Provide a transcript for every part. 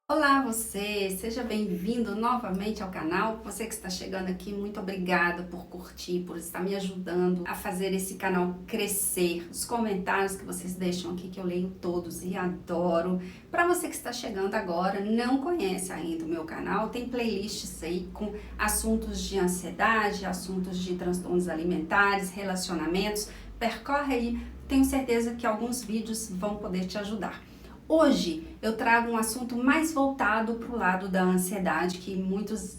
Olá você, seja bem-vindo novamente ao canal. Você que está chegando aqui, muito obrigada por curtir, por estar me ajudando a fazer esse canal crescer. Os comentários que vocês deixam aqui, que eu leio todos e adoro. Para você que está chegando agora, não conhece ainda o meu canal, tem playlists aí com assuntos de ansiedade, assuntos de transtornos alimentares, relacionamentos. Percorre aí, tenho certeza que alguns vídeos vão poder te ajudar. Hoje eu trago um assunto mais voltado para o lado da ansiedade, que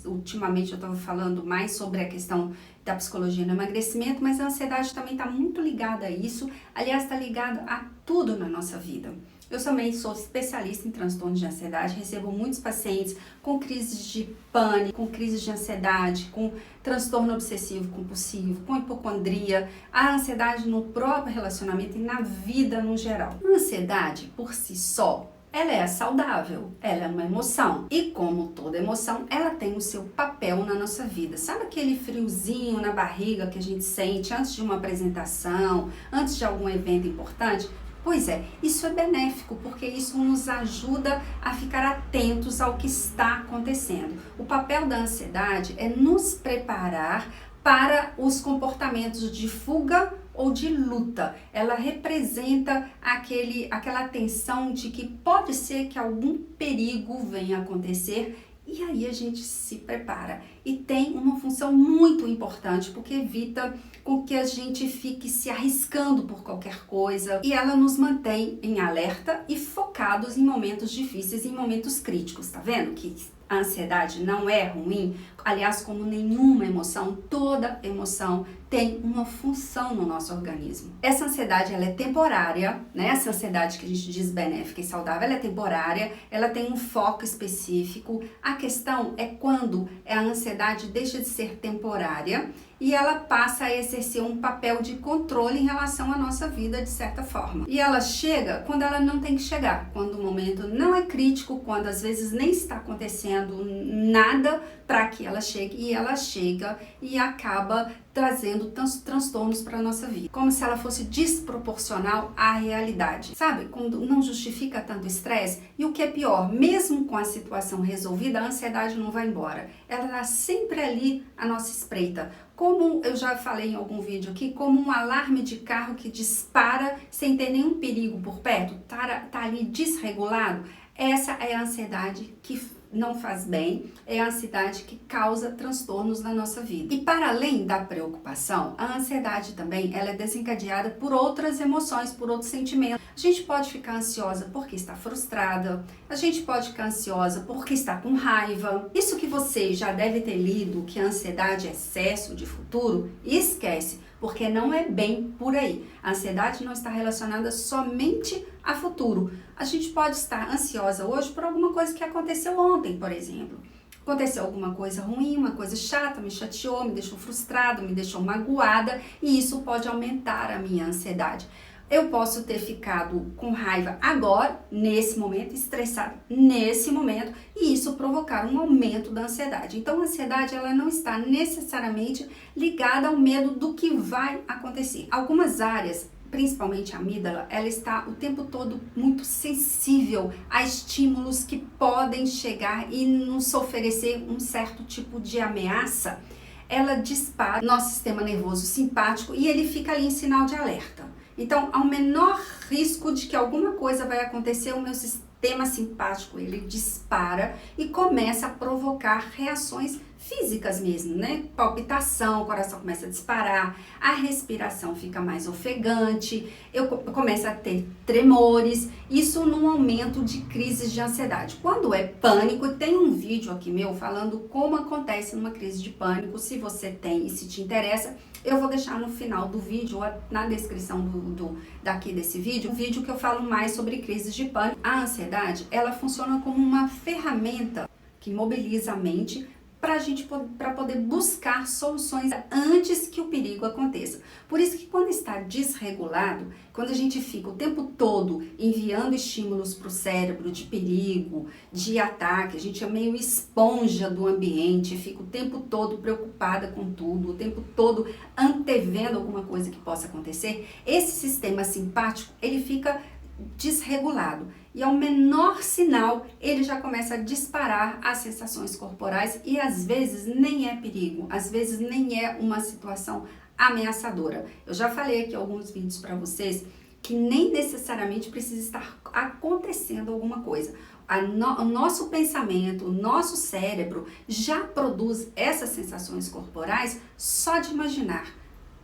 ultimamente eu estava falando mais sobre a questão da psicologia no emagrecimento, mas a ansiedade também está muito ligada a isso, aliás, está ligada a tudo na nossa vida. Eu também sou especialista em transtornos de ansiedade, recebo muitos pacientes com crises de pânico, com crises de ansiedade, com transtorno obsessivo compulsivo, com hipocondria, a ansiedade no próprio relacionamento e na vida no geral. A ansiedade, por si só, ela é saudável, ela é uma emoção e como toda emoção, ela tem o seu papel na nossa vida. Sabe aquele friozinho na barriga que a gente sente antes de uma apresentação, antes de algum evento importante? Pois é, isso é benéfico, porque isso nos ajuda a ficar atentos ao que está acontecendo. O papel da ansiedade é nos preparar para os comportamentos de fuga ou de luta. Ela representa aquela tensão de que pode ser que algum perigo venha a acontecer. E aí a gente se prepara e tem uma função muito importante porque evita com que a gente fique se arriscando por qualquer coisa e ela nos mantém em alerta e focados em momentos difíceis, em momentos críticos. Tá vendo que a ansiedade não é ruim? Aliás, como nenhuma emoção, toda emoção tem uma função no nosso organismo. Essa ansiedade, ela é temporária, né? Essa ansiedade que a gente diz benéfica e saudável, ela é temporária, ela tem um foco específico. A questão é quando a ansiedade deixa de ser temporária e ela passa a exercer um papel de controle em relação à nossa vida, de certa forma. E ela chega quando ela não tem que chegar, quando o momento não é crítico, quando às vezes nem está acontecendo nada para que ela chegue, e ela chega e acaba trazendo transtornos para a nossa vida, como se ela fosse desproporcional à realidade, sabe? Quando não justifica tanto estresse. E o que é pior, mesmo com a situação resolvida, a ansiedade não vai embora, ela está sempre ali à nossa espreita, como eu já falei em algum vídeo aqui, como um alarme de carro que dispara sem ter nenhum perigo por perto, tá ali desregulado. Essa é a ansiedade que não faz bem, é a ansiedade que causa transtornos na nossa vida. E para além da preocupação, a ansiedade também ela é desencadeada por outras emoções, por outros sentimentos. A gente pode ficar ansiosa porque está frustrada, a gente pode ficar ansiosa porque está com raiva. Isso que você já deve ter lido, que a ansiedade é excesso de futuro, esquece, porque não é bem por aí. A ansiedade não está relacionada somente a futuro. A gente pode estar ansiosa hoje por alguma coisa que aconteceu ontem, por exemplo. Aconteceu alguma coisa ruim, uma coisa chata, me chateou, me deixou frustrada, me deixou magoada, e isso pode aumentar a minha ansiedade. Eu posso ter ficado com raiva agora, nesse momento, estressado nesse momento, e isso provocar um aumento da ansiedade. Então, a ansiedade ela não está necessariamente ligada ao medo do que vai acontecer. Algumas áreas, principalmente a amígdala, ela está o tempo todo muito sensível a estímulos que podem chegar e nos oferecer um certo tipo de ameaça. Ela dispara nosso sistema nervoso simpático e ele fica ali em sinal de alerta. Então, ao menor risco de que alguma coisa vai acontecer, o meu sistema simpático, ele dispara e começa a provocar reações físicas mesmo, né? Palpitação, o coração começa a disparar, a respiração fica mais ofegante, eu começo a ter tremores, isso num aumento de crises de ansiedade. Quando é pânico, tem um vídeo aqui meu falando como acontece numa crise de pânico, se você tem e se te interessa, eu vou deixar no final do vídeo, ou na descrição daqui desse vídeo, um vídeo que eu falo mais sobre crises de pânico. A ansiedade, ela funciona como uma ferramenta que mobiliza a mente para poder buscar soluções antes que o perigo aconteça. Por isso que quando está desregulado, quando a gente fica o tempo todo enviando estímulos para o cérebro de perigo, de ataque, a gente é meio esponja do ambiente, fica o tempo todo preocupada com tudo, o tempo todo antevendo alguma coisa que possa acontecer, esse sistema simpático, ele fica desregulado e ao menor sinal ele já começa a disparar as sensações corporais e às vezes nem é perigo, às vezes nem é uma situação ameaçadora. Eu já falei aqui alguns vídeos para vocês que nem necessariamente precisa estar acontecendo alguma coisa. O nosso pensamento, o nosso cérebro já produz essas sensações corporais só de imaginar.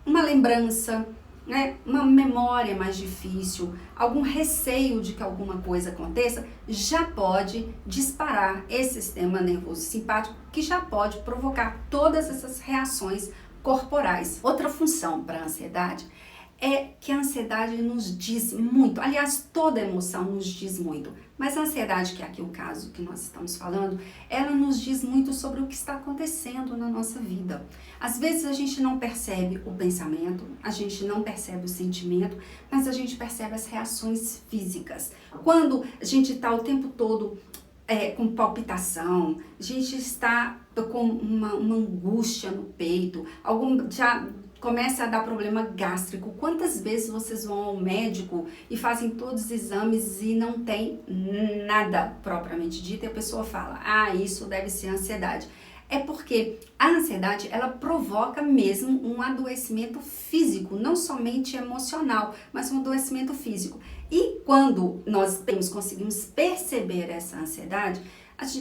Uma lembrança, né, uma memória mais difícil, algum receio de que alguma coisa aconteça, já pode disparar esse sistema nervoso simpático que já pode provocar todas essas reações corporais. Outra função para a ansiedade é que a ansiedade nos diz muito, aliás, toda emoção nos diz muito, mas a ansiedade, que é aqui o caso que nós estamos falando, ela nos diz muito sobre o que está acontecendo na nossa vida. Às vezes a gente não percebe o pensamento, a gente não percebe o sentimento, mas a gente percebe as reações físicas. Quando a gente está o tempo todo com palpitação, a gente está com uma angústia no peito, já começa a dar problema gástrico. Quantas vezes vocês vão ao médico e fazem todos os exames e não tem nada propriamente dito e a pessoa fala, isso deve ser ansiedade. É porque a ansiedade, ela provoca mesmo um adoecimento físico, não somente emocional, mas um adoecimento físico. E quando nós conseguimos perceber essa ansiedade,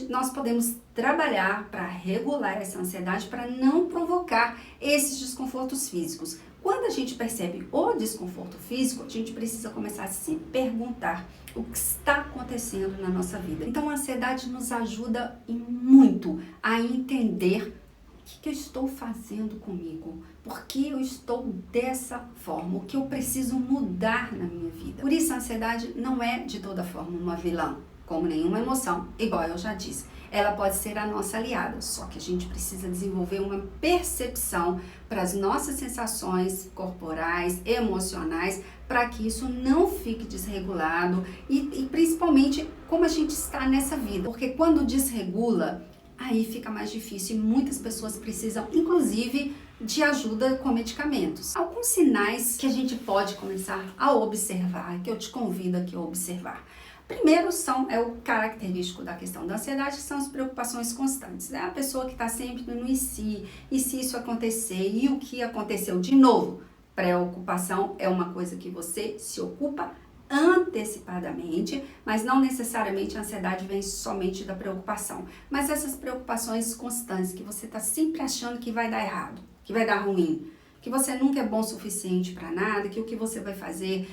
nós podemos trabalhar para regular essa ansiedade, para não provocar esses desconfortos físicos. Quando a gente percebe o desconforto físico, a gente precisa começar a se perguntar o que está acontecendo na nossa vida. Então a ansiedade nos ajuda muito a entender o que eu estou fazendo comigo, por que eu estou dessa forma, o que eu preciso mudar na minha vida. Por isso a ansiedade não é de toda forma uma vilã, como nenhuma emoção, igual eu já disse. Ela pode ser a nossa aliada, só que a gente precisa desenvolver uma percepção para as nossas sensações corporais, emocionais, para que isso não fique desregulado e principalmente como a gente está nessa vida. Porque quando desregula, aí fica mais difícil e muitas pessoas precisam, inclusive, de ajuda com medicamentos. Alguns sinais que a gente pode começar a observar, que eu te convido aqui a observar. Primeiro é o característico da questão da ansiedade, que são as preocupações constantes. É a pessoa que está sempre no e se isso acontecer, e o que aconteceu de novo. Preocupação é uma coisa que você se ocupa antecipadamente, mas não necessariamente a ansiedade vem somente da preocupação. Mas essas preocupações constantes, que você está sempre achando que vai dar errado, que vai dar ruim, que você nunca é bom o suficiente para nada, que o que você vai fazer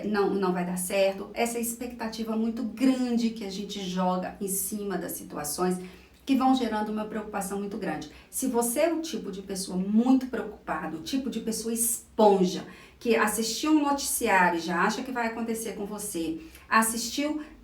não vai dar certo. Essa expectativa muito grande que a gente joga em cima das situações que vão gerando uma preocupação muito grande. Se você é o tipo de pessoa muito preocupado, o tipo de pessoa esponja, que assistiu um noticiário e já acha que vai acontecer com você,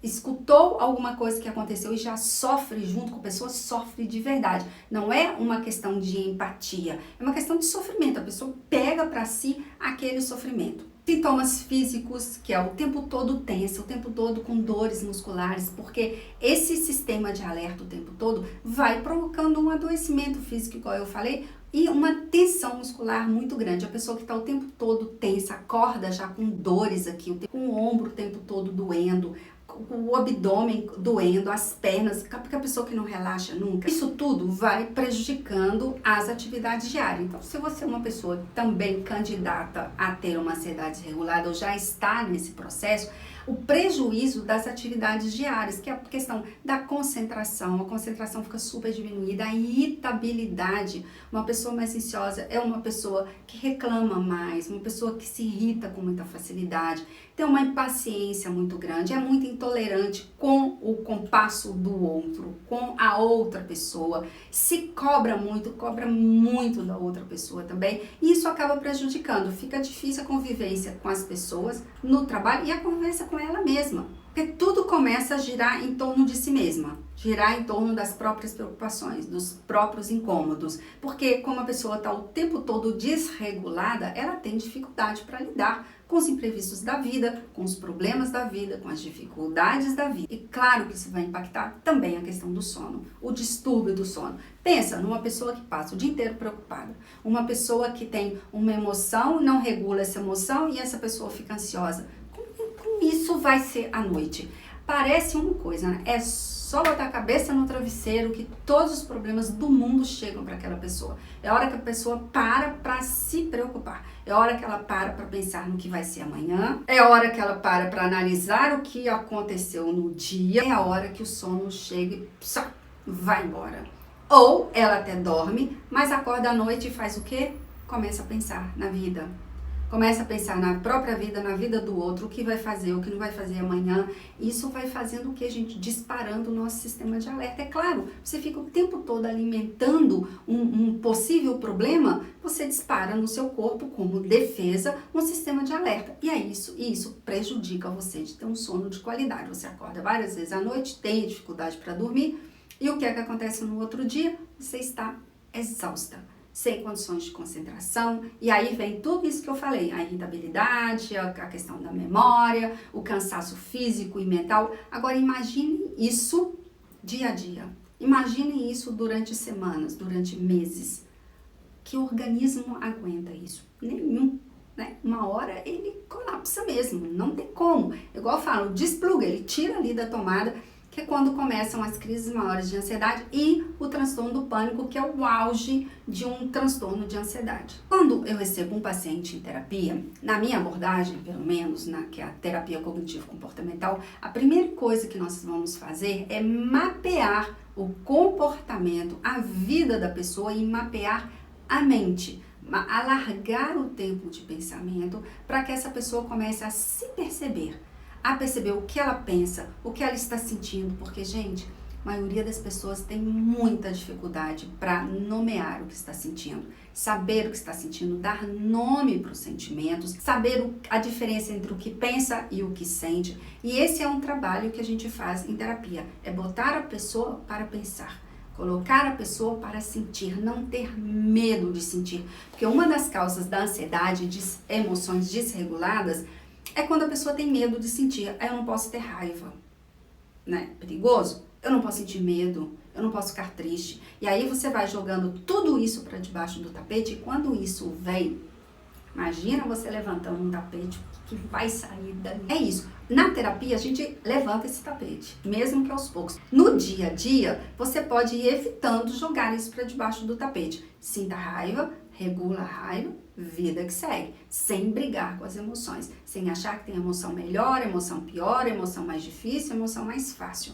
escutou alguma coisa que aconteceu e já sofre junto com a pessoa, sofre de verdade. Não é uma questão de empatia, é uma questão de sofrimento. A pessoa pega para si aquele sofrimento. Sintomas físicos, que é o tempo todo tenso, o tempo todo com dores musculares, porque esse sistema de alerta o tempo todo vai provocando um adoecimento físico, igual eu falei, e uma tensão muscular muito grande. A pessoa que está o tempo todo tensa, acorda já com dores aqui, com o ombro o tempo todo doendo, o abdômen doendo, as pernas, porque a pessoa que não relaxa nunca. Isso tudo vai prejudicando as atividades diárias. Então, se você é uma pessoa também candidata a ter uma ansiedade desregulada ou já está nesse processo, o prejuízo das atividades diárias, que é a questão da concentração, a concentração fica super diminuída, a irritabilidade. Uma pessoa mais ansiosa é uma pessoa que reclama mais, uma pessoa que se irrita com muita facilidade, tem uma impaciência muito grande, é muito intolerante com o compasso do outro, com a outra pessoa, se cobra muito da outra pessoa também, e isso acaba prejudicando, fica difícil a convivência com as pessoas no trabalho e a convivência com ela mesma, porque tudo começa a girar em torno de si mesma. girar em torno das próprias preocupações, dos próprios incômodos, porque como a pessoa está o tempo todo desregulada, ela tem dificuldade para lidar com os imprevistos da vida, com os problemas da vida, com as dificuldades da vida. E claro que isso vai impactar também a questão do sono, o distúrbio do sono. Pensa numa pessoa que passa o dia inteiro preocupada, uma pessoa que tem uma emoção, não regula essa emoção e essa pessoa fica ansiosa. Como isso vai ser à noite? Parece uma coisa, né? É só botar a cabeça no travesseiro que todos os problemas do mundo chegam para aquela pessoa. É hora que a pessoa para se preocupar. É hora que ela para pensar no que vai ser amanhã. É hora que ela para analisar o que aconteceu no dia. É a hora que o sono chega e só vai embora. Ou ela até dorme, mas acorda à noite e faz o quê? Começa a pensar na vida. Começa a pensar na própria vida, na vida do outro, o que vai fazer, o que não vai fazer amanhã. Isso vai fazendo o que, gente? Disparando o nosso sistema de alerta. É claro, você fica o tempo todo alimentando um possível problema, você dispara no seu corpo como defesa um sistema de alerta. E isso prejudica você de ter um sono de qualidade. Você acorda várias vezes à noite, tem dificuldade para dormir, e o que é que acontece no outro dia? Você está exausta, sem condições de concentração, e aí vem tudo isso que eu falei, a irritabilidade, a questão da memória, o cansaço físico e mental. Agora imagine isso dia a dia, imagine isso durante semanas, durante meses. Que organismo aguenta isso? Nenhum, né? Uma hora ele colapsa mesmo, não tem como. Igual eu falo, despluga, ele tira ali da tomada, que é quando começam as crises maiores de ansiedade e o transtorno do pânico, que é o auge de um transtorno de ansiedade. Quando eu recebo um paciente em terapia, na minha abordagem, pelo menos, que é a terapia cognitivo-comportamental, a primeira coisa que nós vamos fazer é mapear o comportamento, a vida da pessoa e mapear a mente. Alargar o tempo de pensamento para que essa pessoa comece a se perceber, a perceber o que ela pensa, o que ela está sentindo, porque, gente, a maioria das pessoas tem muita dificuldade para nomear o que está sentindo, saber o que está sentindo, dar nome para os sentimentos, saber a diferença entre o que pensa e o que sente. E esse é um trabalho que a gente faz em terapia, é botar a pessoa para pensar, colocar a pessoa para sentir, não ter medo de sentir, porque uma das causas da ansiedade, de emoções desreguladas, é quando a pessoa tem medo de sentir. Eu não posso ter raiva, né? Perigoso? Eu não posso sentir medo, eu não posso ficar triste. E aí você vai jogando tudo isso para debaixo do tapete e quando isso vem, imagina você levantando um tapete, o que vai sair dali? É isso. Na terapia a gente levanta esse tapete, mesmo que aos poucos. No dia a dia, você pode ir evitando jogar isso para debaixo do tapete. Sinta raiva, regula a raiva, vida que segue, sem brigar com as emoções, sem achar que tem emoção melhor, emoção pior, emoção mais difícil, emoção mais fácil.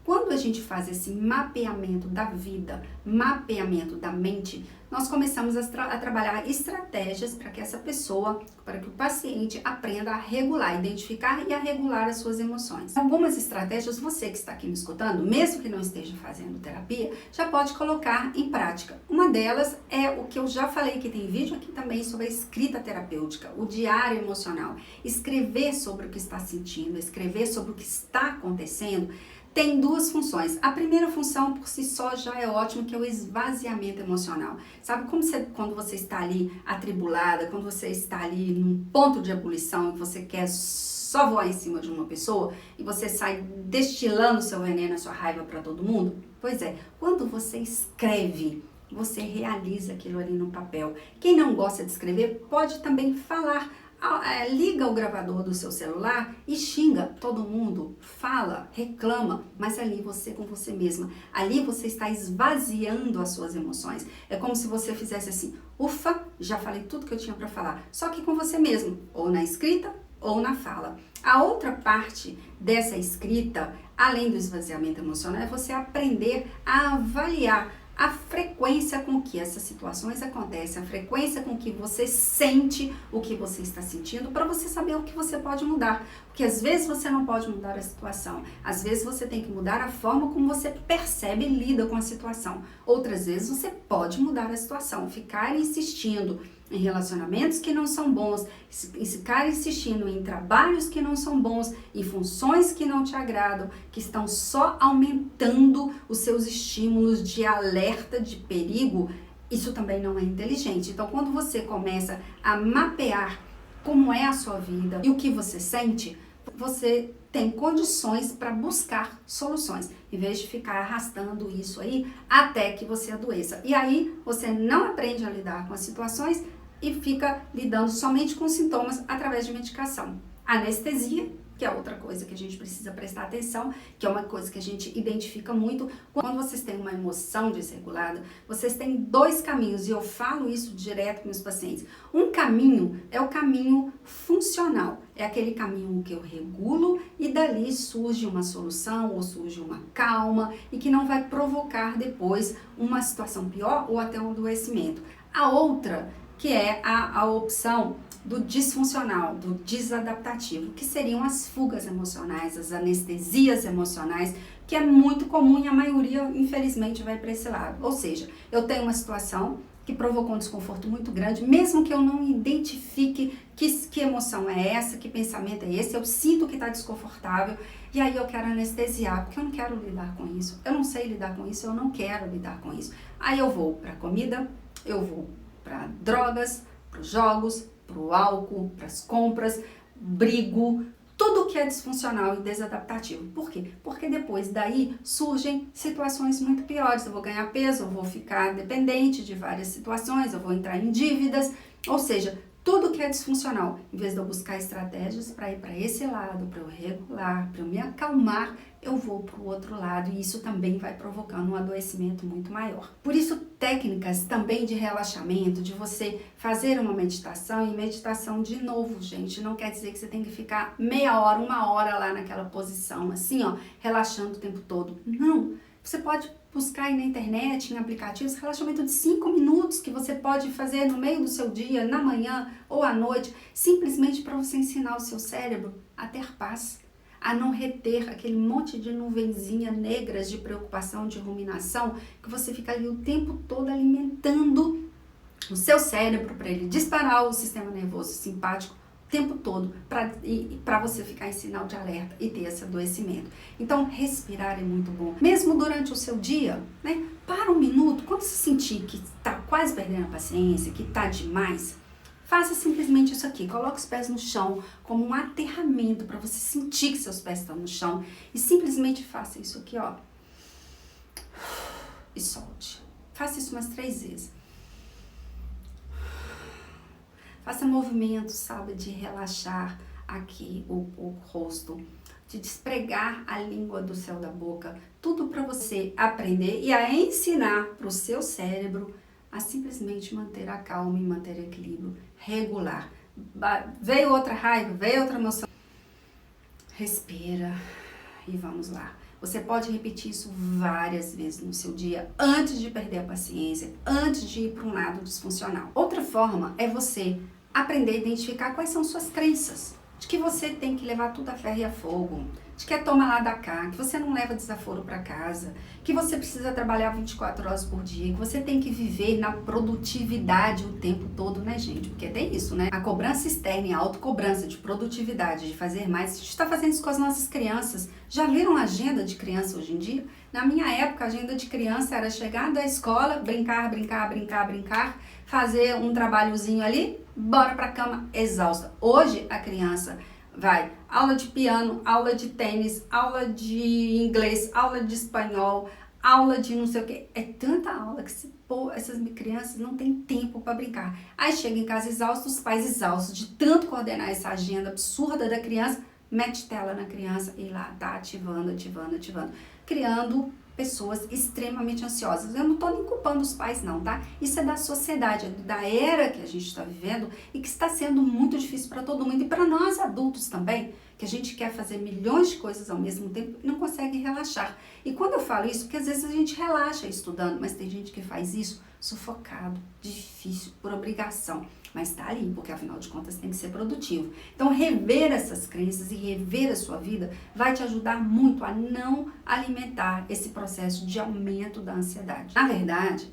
Quando a gente faz esse mapeamento da vida, mapeamento da mente, nós começamos a trabalhar estratégias para que essa pessoa, para que o paciente aprenda a regular, identificar e a regular as suas emoções. Algumas estratégias, você que está aqui me escutando, mesmo que não esteja fazendo terapia, já pode colocar em prática. Uma delas é o que eu já falei, que tem vídeo aqui também sobre a escrita terapêutica, o diário emocional. Escrever sobre o que está sentindo, escrever sobre o que está acontecendo, tem duas funções. A primeira função, por si só, já é ótimo, que é o esvaziamento emocional. Sabe quando você está ali atribulada, quando você está ali num ponto de ebulição e você quer só voar em cima de uma pessoa e você sai destilando seu veneno, a sua raiva para todo mundo? Pois é, quando você escreve, você realiza aquilo ali no papel. Quem não gosta de escrever pode também falar. Liga o gravador do seu celular e xinga todo mundo, fala, reclama, mas ali você com você mesma, ali você está esvaziando as suas emoções. É como se você fizesse assim, ufa, já falei tudo que eu tinha para falar, só que com você mesmo, ou na escrita ou na fala. A outra parte dessa escrita, além do esvaziamento emocional, é você aprender a avaliar a frequência com que essas situações acontecem, a frequência com que você sente o que você está sentindo, para você saber o que você pode mudar. Porque às vezes você não pode mudar a situação, às vezes você tem que mudar a forma como você percebe e lida com a situação. Outras vezes você pode mudar a situação, ficar insistindo em relacionamentos que não são bons, ficar insistindo em trabalhos que não são bons, em funções que não te agradam, que estão só aumentando os seus estímulos de alerta, de perigo, isso também não é inteligente. Então, quando você começa a mapear como é a sua vida e o que você sente, você tem condições para buscar soluções, em vez de ficar arrastando isso aí até que você adoeça. E aí você não aprende a lidar com as situações e fica lidando somente com sintomas através de medicação. Anestesia, que é outra coisa que a gente precisa prestar atenção, que é uma coisa que a gente identifica muito. Quando vocês têm uma emoção desregulada, vocês têm dois caminhos, e eu falo isso direto com meus pacientes. Um caminho é o caminho funcional, é aquele caminho que eu regulo e dali surge uma solução ou surge uma calma e que não vai provocar depois uma situação pior ou até um adoecimento. A outra, que é a opção do disfuncional, do desadaptativo, que seriam as fugas emocionais, as anestesias emocionais, que é muito comum e a maioria, infelizmente, vai para esse lado. Ou seja, eu tenho uma situação que provocou um desconforto muito grande, mesmo que eu não identifique que emoção é essa, que pensamento é esse, eu sinto que está desconfortável e aí eu quero anestesiar, porque eu não quero lidar com isso, eu não sei lidar com isso, eu não quero lidar com isso. Aí eu vou para comida, eu vou para drogas, para os jogos, para o álcool, para as compras, brigo, tudo que é disfuncional e desadaptativo. Por quê? Porque depois daí surgem situações muito piores. Eu vou ganhar peso, eu vou ficar dependente de várias situações, eu vou entrar em dívidas, ou seja, tudo que é disfuncional, em vez de eu buscar estratégias para ir para esse lado, para eu regular, para eu me acalmar, eu vou para o outro lado e isso também vai provocando um adoecimento muito maior. Por isso, técnicas também de relaxamento, de você fazer uma meditação, e meditação de novo, gente, não quer dizer que você tem que ficar meia hora, uma hora lá naquela posição, assim, ó, relaxando o tempo todo. Não, você pode buscar aí na internet, em aplicativos, relaxamento de 5 minutos que você pode fazer no meio do seu dia, na manhã ou à noite, simplesmente para você ensinar o seu cérebro a ter paz, a não reter aquele monte de nuvenzinha negras de preocupação, de ruminação, que você fica ali o tempo todo alimentando o seu cérebro para ele disparar o sistema nervoso simpático o tempo todo, para você ficar em sinal de alerta e ter esse adoecimento. Então, respirar é muito bom. Mesmo durante o seu dia, né? Para um minuto, quando você sentir que está quase perdendo a paciência, que está demais, faça simplesmente isso aqui. Coloque os pés no chão como um aterramento para você sentir que seus pés estão no chão e simplesmente faça isso aqui, ó. E solte. Faça isso umas 3 vezes. Faça movimentos, sabe, de relaxar aqui o rosto, de despregar a língua do céu da boca, tudo para você aprender e a ensinar para o seu cérebro a simplesmente manter a calma e manter o equilíbrio, regular. Veio outra raiva, veio outra emoção. Respira e vamos lá. Você pode repetir isso várias vezes no seu dia, antes de perder a paciência, antes de ir para um lado disfuncional. Outra forma é você aprender a identificar quais são suas crenças, de que você tem que levar tudo a ferro e a fogo, de que é toma lá da cá, que você não leva desaforo para casa, que você precisa trabalhar 24 horas por dia, que você tem que viver na produtividade o tempo todo, né, gente? Porque tem isso, né? A cobrança externa e a autocobrança de produtividade, de fazer mais, a gente está fazendo isso com as nossas crianças. Já viram a agenda de criança hoje em dia? Na minha época, a agenda de criança era chegar da escola, brincar, fazer um trabalhozinho ali, bora pra cama, exausta. Hoje, a criança vai aula de piano, aula de tênis, aula de inglês, aula de espanhol, aula de não sei o que. É tanta aula que essas crianças não têm tempo para brincar. Aí chega em casa exausto, os pais exaustos de tanto coordenar essa agenda absurda da criança, mete tela na criança e lá tá ativando, criando pessoas extremamente ansiosas. Eu não tô nem culpando os pais não, tá? Isso é da sociedade, é da era que a gente está vivendo e que está sendo muito difícil para todo mundo e para nós adultos também, que a gente quer fazer milhões de coisas ao mesmo tempo e não consegue relaxar. E quando eu falo isso, porque às vezes a gente relaxa estudando, mas tem gente que faz isso sufocado, difícil, por obrigação, mas tá ali, porque afinal de contas tem que ser produtivo. Então rever essas crenças e rever a sua vida vai te ajudar muito a não alimentar esse processo de aumento da ansiedade. Na verdade,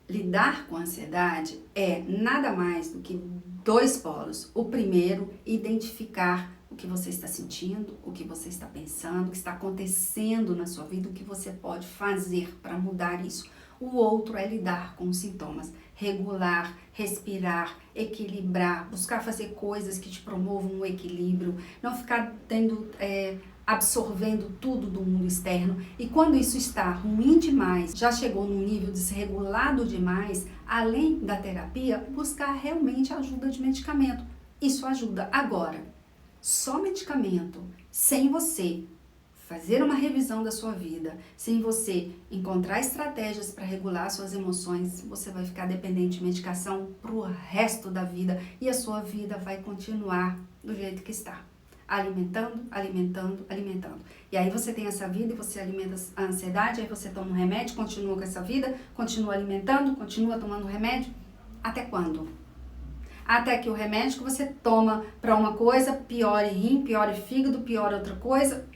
Lidar com a ansiedade é nada mais do que dois polos. O primeiro, identificar o que você está sentindo, o que você está pensando, o que está acontecendo na sua vida, o que você pode fazer para mudar isso. O outro é lidar com os sintomas, regular, respirar, equilibrar, buscar fazer coisas que te promovam um equilíbrio, não ficar absorvendo tudo do mundo externo. E quando isso está ruim demais, já chegou num nível desregulado demais, além da terapia, buscar realmente ajuda de medicamento. Isso ajuda. Agora, só medicamento, sem você fazer uma revisão da sua vida, sem você encontrar estratégias para regular suas emoções, você vai ficar dependente de medicação pro resto da vida e a sua vida vai continuar do jeito que está. Alimentando, alimentando, alimentando. E aí você tem essa vida e você alimenta a ansiedade, aí você toma um remédio, continua com essa vida, continua alimentando, continua tomando remédio. Até quando? Até que o remédio que você toma para uma coisa piore rim, piore fígado, piore outra coisa,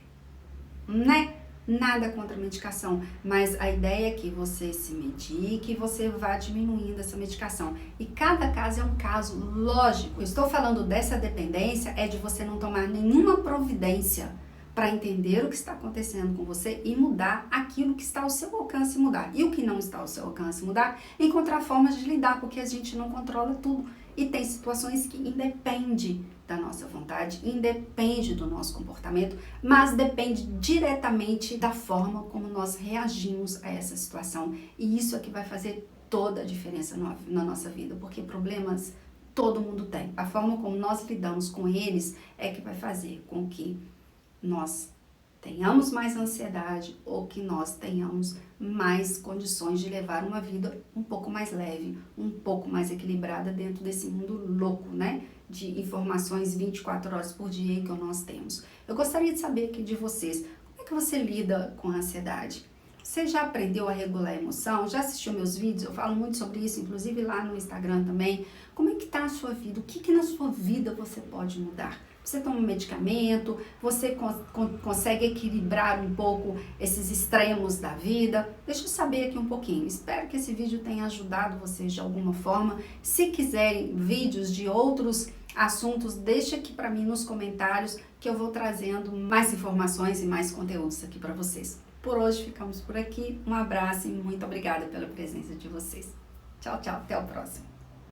né? Nada contra a medicação, mas a ideia é que você se medique e você vá diminuindo essa medicação. E cada caso é um caso, lógico. Eu estou falando dessa dependência, é de você não tomar nenhuma providência para entender o que está acontecendo com você e mudar aquilo que está ao seu alcance mudar. E o que não está ao seu alcance mudar, encontrar formas de lidar, porque a gente não controla tudo. E tem situações que independem da nossa vontade, independe do nosso comportamento, mas depende diretamente da forma como nós reagimos a essa situação. E isso é que vai fazer toda a diferença na nossa vida, porque problemas todo mundo tem. A forma como nós lidamos com eles é que vai fazer com que nós tenhamos mais ansiedade ou que nós tenhamos mais condições de levar uma vida um pouco mais leve, um pouco mais equilibrada dentro desse mundo louco, né? De informações 24 horas por dia que nós temos. Eu gostaria de saber aqui de vocês, como é que você lida com a ansiedade? Você já aprendeu a regular a emoção? Já assistiu meus vídeos? Eu falo muito sobre isso, inclusive lá no Instagram também. Como é que tá a sua vida? O que na sua vida você pode mudar? Você toma um medicamento? Você consegue equilibrar um pouco esses extremos da vida? Deixa eu saber aqui um pouquinho. Espero que esse vídeo tenha ajudado vocês de alguma forma. Se quiserem vídeos de outros assuntos, deixa aqui para mim nos comentários que eu vou trazendo mais informações e mais conteúdos aqui para vocês. Por hoje ficamos por aqui. Um abraço e muito obrigada pela presença de vocês. Tchau, tchau. Até o próximo.